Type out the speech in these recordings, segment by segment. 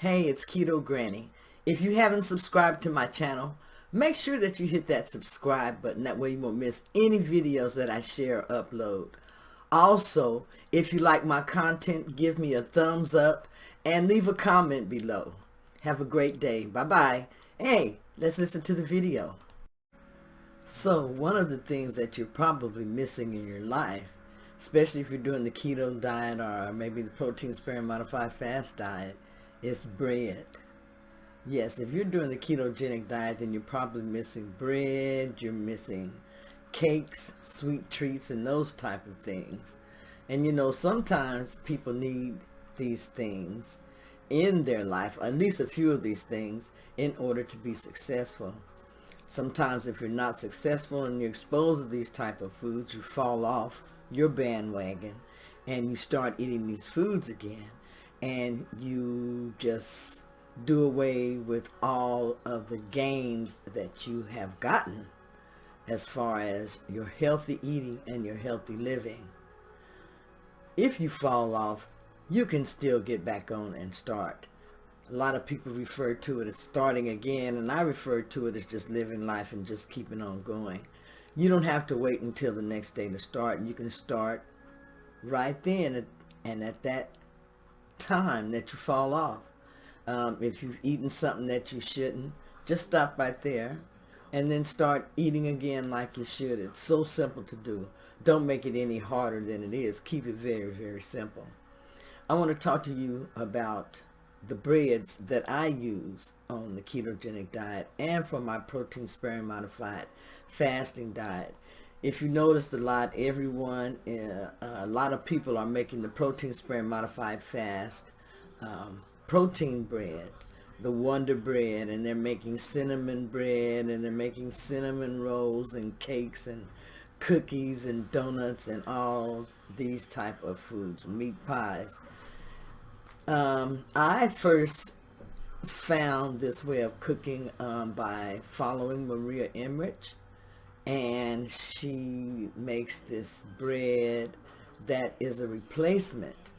Hey, it's Keto Granny. If you haven't subscribed to my channel, make sure that you hit that subscribe button. That way you won't miss any videos that I share or upload. Also, if you like my content, give me a thumbs up and leave a comment below. Have a great day. Bye-bye. Hey, let's listen to the video. So, one of the things that you're probably missing in your life, especially if you're doing the keto diet or maybe the protein sparing modified fast diet, is bread. Yes, if you're doing the ketogenic diet, then you're probably missing bread, you're missing cakes, sweet treats, and those type of things. And you know, sometimes people need these things in their life, at least a few of these things, in order to be successful. Sometimes if you're not successful and you're exposed to these type of foods, you fall off your bandwagon and you start eating these foods again, and you just do away with all of the gains that you have gotten as far as your healthy eating and your healthy living. If you fall off, you can still get back on and start. A lot of people refer to it as starting again, and I refer to it as just living life and just keeping on going. You don't have to wait until the next day to start. You can start right then and at that time that you fall off. If you've eaten something that you shouldn't, just stop right there and then start eating again like you should. It's so simple to do. Don't make it any harder than it is. Keep it very, very simple. I want to talk to you about the breads that I use on the ketogenic diet and for my protein sparing modified fasting diet. If you noticed a lot, a lot of people are making the protein sparing modified fast protein bread, the Wonder Bread, and they're making cinnamon bread, and they're making cinnamon rolls and cakes and cookies and donuts and all these type of foods, meat pies. I first found this way of cooking by following Maria Emmerich, and she makes this bread that is a replacement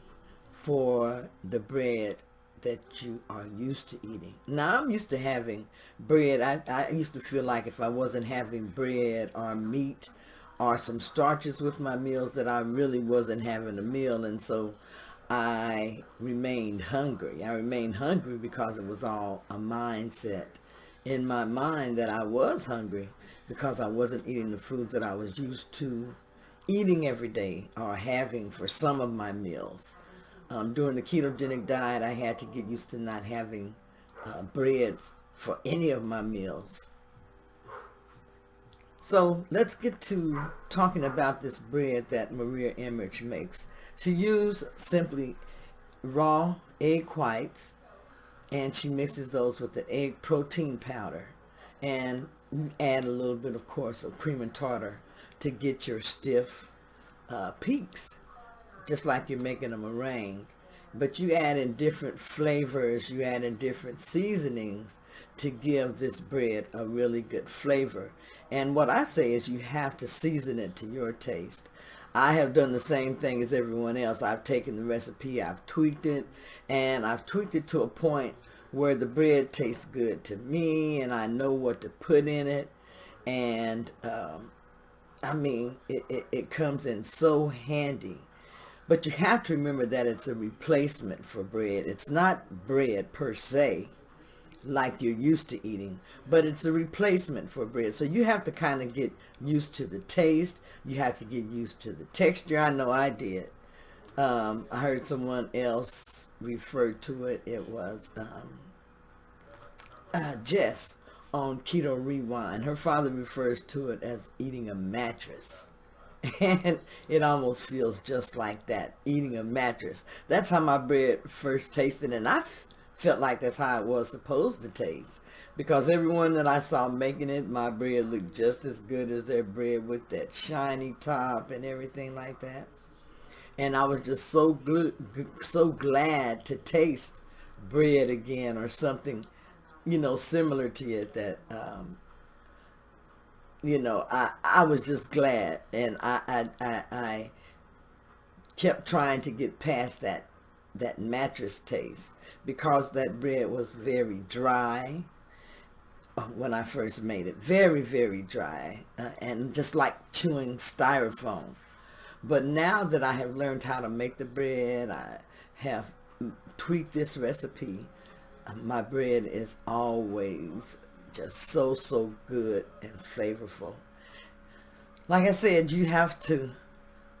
for the bread that you are used to eating. Now, I'm used to having bread. I used to feel like if I wasn't having bread or meat or some starches with my meals, that I really wasn't having a meal, and so I remained hungry. I remained hungry because it was all a mindset in my mind that I was hungry because I wasn't eating the foods that I was used to eating every day or having for some of my meals. During the ketogenic diet, I had to get used to not having breads for any of my meals. So let's get to talking about this bread that Maria Emmerich makes. She used simply raw egg whites, and she mixes those with the egg protein powder, and add a little bit, of course, of cream and tartar to get your stiff peaks, just like you're making a meringue. But you add in different flavors, you add in different seasonings to give this bread a really good flavor. And what I say is you have to season it to your taste. I have done the same thing as everyone else. I've taken the recipe, I've tweaked it, and I've tweaked it to a point where the bread tastes good to me, and I know what to put in it. And I mean, it comes in so handy. But you have to remember that it's a replacement for bread. It's not bread per se, like you're used to eating, but it's a replacement for bread. So you have to kind of get used to the taste. You have to get used to the texture. I know I did. I heard someone else refer to it. It was Jess on Keto Rewind. Her father refers to it as eating a mattress. And it almost feels just like that, eating a mattress. That's how my bread first tasted, and I felt like that's how it was supposed to taste. Because everyone that I saw making it, my bread looked just as good as their bread with that shiny top and everything like that. And I was just so glad to taste bread again, or something, you know, similar to it that you know, I was just glad, and I kept trying to get past that that mattress taste, because that bread was very dry when I first made it. Very, very dry, and just like chewing styrofoam. But now that I have learned how to make the bread, I have tweaked this recipe, my bread is always just so good and flavorful. Like I said, you have to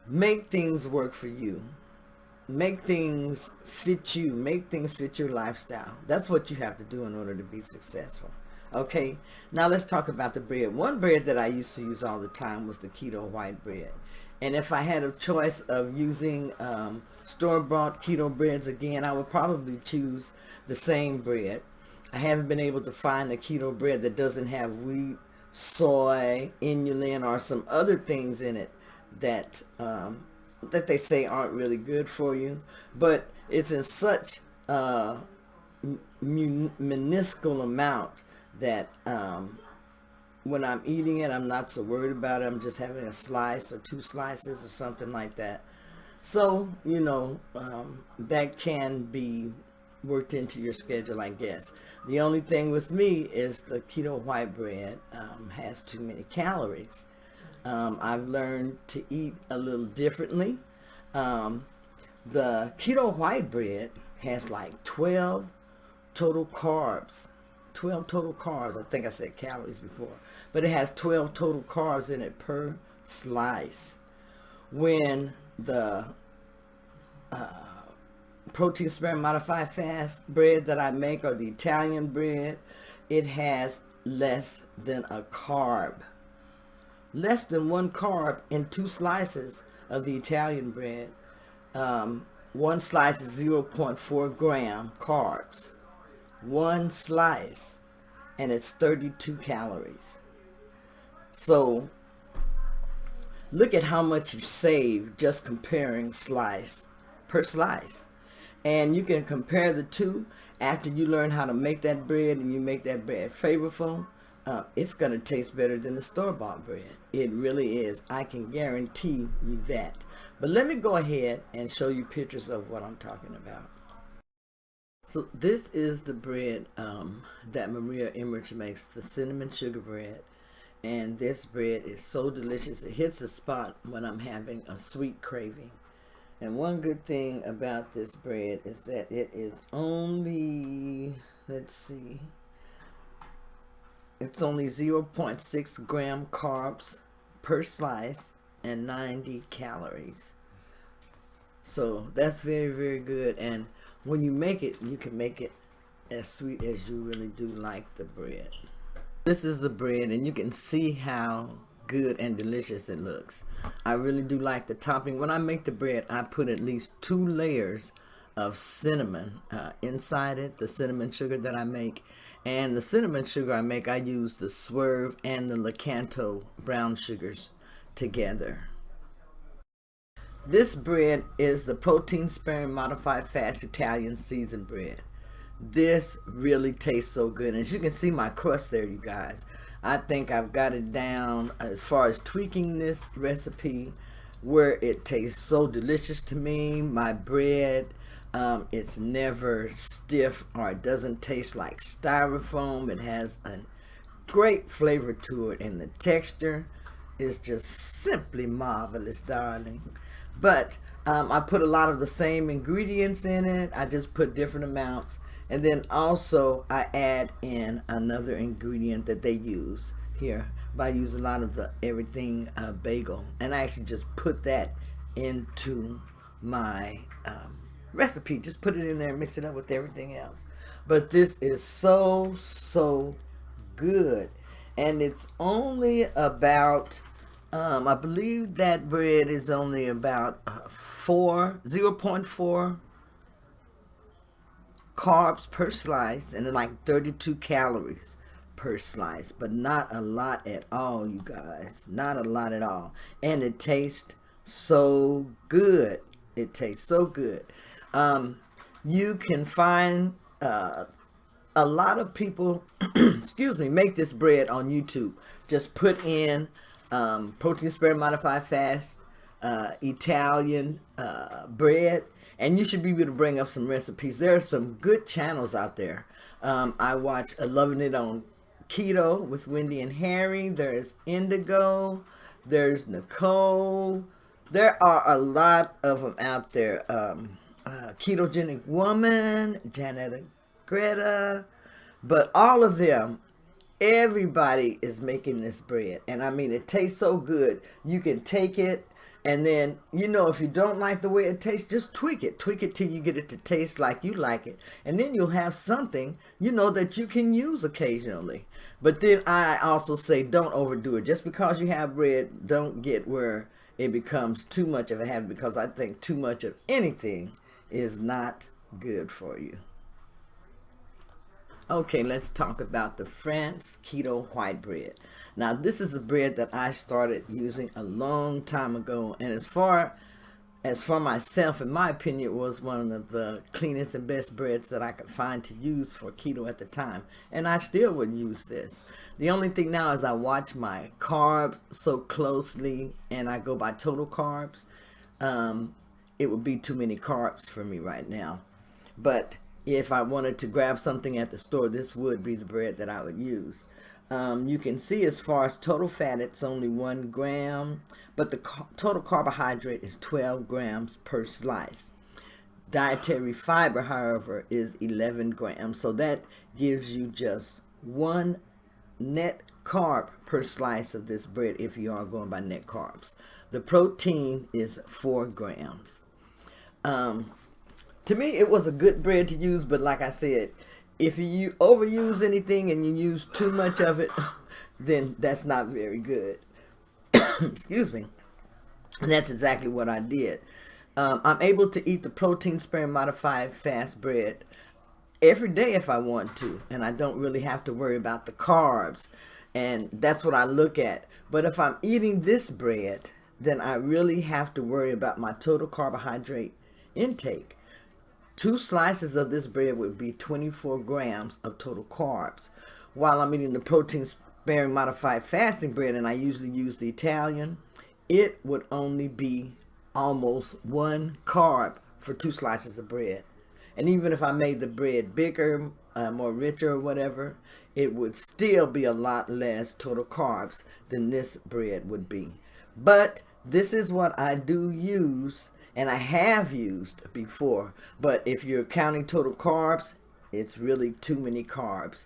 make things work for you. Make things fit you. Make things fit your lifestyle. That's what you have to do in order to be successful. Okay, now let's talk about the bread. One bread that I used to use all the time was the keto white bread. And if I had a choice of using store-bought keto breads again, I would probably choose the same bread. I haven't been able to find a keto bread that doesn't have wheat, soy, inulin, or some other things in it that that they say aren't really good for you. But it's in such minuscule amount that when I'm eating it, I'm not so worried about it. I'm just having a slice or 2 slices or something like that. So, you know, that can be worked into your schedule, I guess. The only thing with me is the keto white bread has too many calories. I've learned to eat a little differently. The keto white bread has like 12 total carbs. 12 total carbs. I think I said calories before. But it has 12 total carbs in it per slice. When the protein sparing modified fast bread that I make, or the Italian bread, it has less than a carb. Less than 1 carb in 2 slices of the Italian bread. 1 slice is 0.4 gram carbs. 1 slice, and it's 32 calories. So look at how much you save just comparing slice per slice. And you can compare the two after you learn how to make that bread, and you make that bread flavorful. It's going to taste better than the store-bought bread. It really is. I can guarantee you that. But let me go ahead and show you pictures of what I'm talking about. So this is the bread that Maria Emmerich makes, the cinnamon sugar bread. And this bread is so delicious. It hits the spot when I'm having a sweet craving. And one good thing about this bread is that it is only, let's see, it's only 0.6 gram carbs per slice and 90 calories. So that's very, very good. And when you make it, you can make it as sweet as you really do like the bread. This is the bread, and you can see how good and delicious it looks. I really do like the topping. When I make the bread, I put at least 2 layers of cinnamon inside it, the cinnamon sugar that I make. And the cinnamon sugar I make, I use the Swerve and the Lakanto brown sugars together. This bread is the protein sparing modified fast Italian seasoned bread. This really tastes so good. And as you can see my crust there, you guys, I think I've got it down as far as tweaking this recipe where it tastes so delicious to me. My bread, it's never stiff, or it doesn't taste like styrofoam. It has a great flavor to it, and the texture is just simply marvelous, darling. But I put a lot of the same ingredients in it. I just put different amounts. And then also I add in another ingredient that they use here. But I use a lot of the everything bagel. And I actually just put that into my recipe. Just put it in there and mix it up with everything else. But this is so good. And it's only about, I believe that bread is only about 0.4 carbs per slice, and then like 32 calories per slice, but not a lot at all, you guys. Not a lot at all. And it tastes so good. It tastes so good. You can find a lot of people excuse me, make this bread on YouTube. Just put in protein sparing modified fast Italian bread, And you should be able to bring up some recipes. There are some good channels out there. I watch Loving It on Keto with Wendy and Harry. There's Indigo. There's Nicole. There are a lot of them out there. Ketogenic Woman, Janet, Greta. But all of them, everybody is making this bread. And I mean, it tastes so good. You can take it, and then, you know, if you don't like the way it tastes, just tweak it. Tweak it till you get it to taste like you like it. And then you'll have something, you know, that you can use occasionally. But then I also say don't overdo it. Just because you have bread, don't get where it becomes too much of a habit, because I think too much of anything is not good for you. Okay, let's talk about the Franz Keto White Bread. Now, this is a bread that I started using a long time ago, and as far as for myself, in my opinion, it was one of the cleanest and best breads that I could find to use for keto at the time, and I still would use this. The only thing now is I watch my carbs so closely, and I go by total carbs. It would be too many carbs for me right now, but if I wanted to grab something at the store, this would be the bread that I would use. You can see as far as total fat, it's only 1 gram, but the total carbohydrate is 12 grams per slice. Dietary fiber, however, is 11 grams, so that gives you just 1 net carb per slice of this bread if you are going by net carbs. The protein is 4 grams. To me, it was a good bread to use, but like I said, if you overuse anything and you use too much of it, then that's not very good. Excuse me. And that's exactly what I did. I'm able to eat the protein sparing modified fast bread every day if I want to, and I don't really have to worry about the carbs, and that's what I look at. But if I'm eating this bread, then I really have to worry about my total carbohydrate intake. 2 slices of this bread would be 24 grams of total carbs. While I'm eating the protein sparing modified fasting bread, and I usually use the Italian, it would only be almost 1 carb for 2 slices of bread. And even if I made the bread bigger, more richer or whatever, it would still be a lot less total carbs than this bread would be. But this is what I do use, and I have used before. But if you're counting total carbs, it's really too many carbs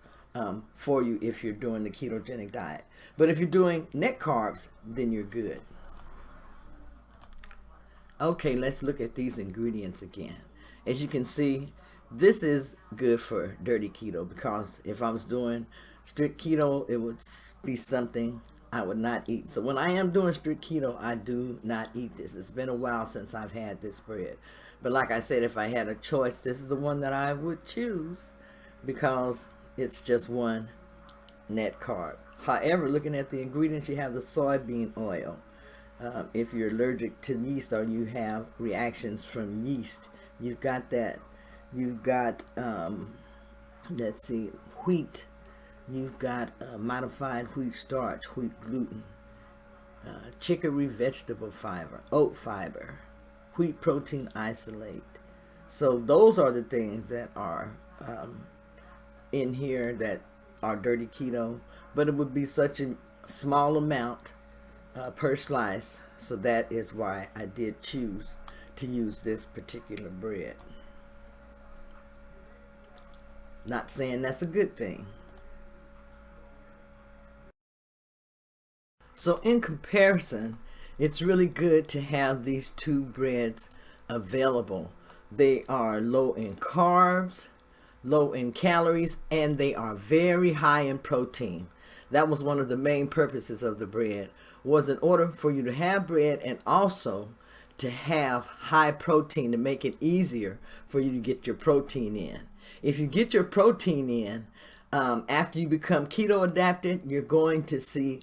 for you if you're doing the ketogenic diet. But if you're doing net carbs, then you're good. Okay, let's look at these ingredients again. As you can see, this is good for dirty keto, because if I was doing strict keto, it would be something I would not eat. So when I am doing strict keto, I do not eat this. It's been a while since I've had this bread. But like I said, if I had a choice, this is the one that I would choose, because it's just 1 net carb. However, looking at the ingredients, you have the soybean oil. If you're allergic to yeast or you have reactions from yeast, you've got that. You've got, let's see, wheat. You've got modified wheat starch, wheat gluten, chicory vegetable fiber, oat fiber, wheat protein isolate. So those are the things that are in here that are dirty keto, but it would be such a small amount per slice. So that is why I did choose to use this particular bread. Not saying that's a good thing. So in comparison, it's really good to have these 2 breads available. They are low in carbs, low in calories, and they are very high in protein. That was one of the main purposes of the bread, was in order for you to have bread and also to have high protein, to make it easier for you to get your protein in. If you get your protein in, after you become keto adapted, you're going to see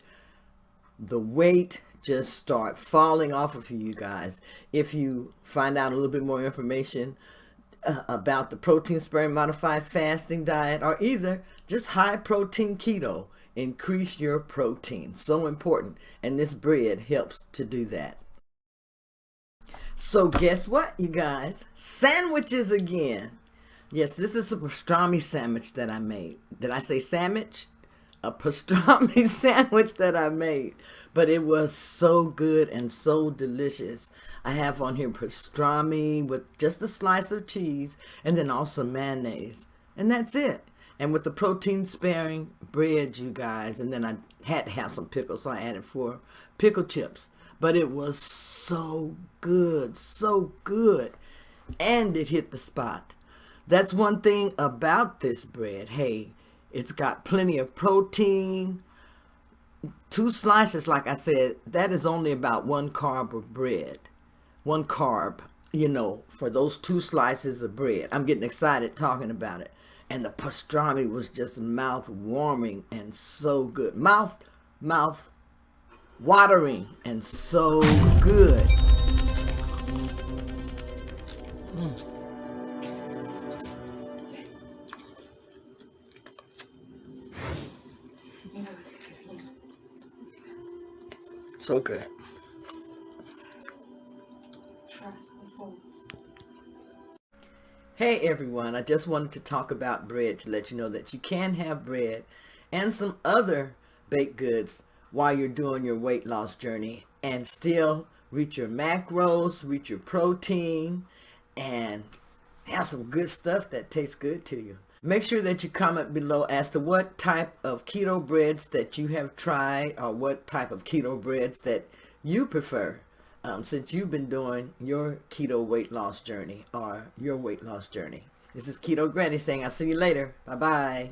the weight just start falling off of you guys. If you find out a little bit more information about the protein sparing modified fasting diet, or either just high protein keto, increase your protein. So important, and this bread helps to do that. So guess what, you guys? Sandwiches again. Yes, this is a pastrami sandwich that I made. Did I say sandwich? A pastrami sandwich that I made. But it was so good and so delicious. I have on here pastrami with just a slice of cheese and then also mayonnaise. And that's it. And with the protein sparing bread, you guys. And then I had to have some pickles, so I added 4 pickle chips. But it was so good, so good. And it hit the spot. That's one thing about this bread. Hey, it's got plenty of protein. 2 slices, like I said, that is only about 1 carb of bread. 1 carb, you know, for those 2 slices of bread. I'm getting excited talking about it. And the pastrami was just mouth-warming and so good. Mouth watering and so good. So good. Hey everyone, I just wanted to talk about bread to let you know that you can have bread and some other baked goods while you're doing your weight loss journey and still reach your macros, reach your protein, and have some good stuff that tastes good to you. Make sure that you comment below as to what type of keto breads that you have tried or what type of keto breads that you prefer since you've been doing your keto weight loss journey or your weight loss journey. This is Keto Granny saying I'll see you later. Bye-bye.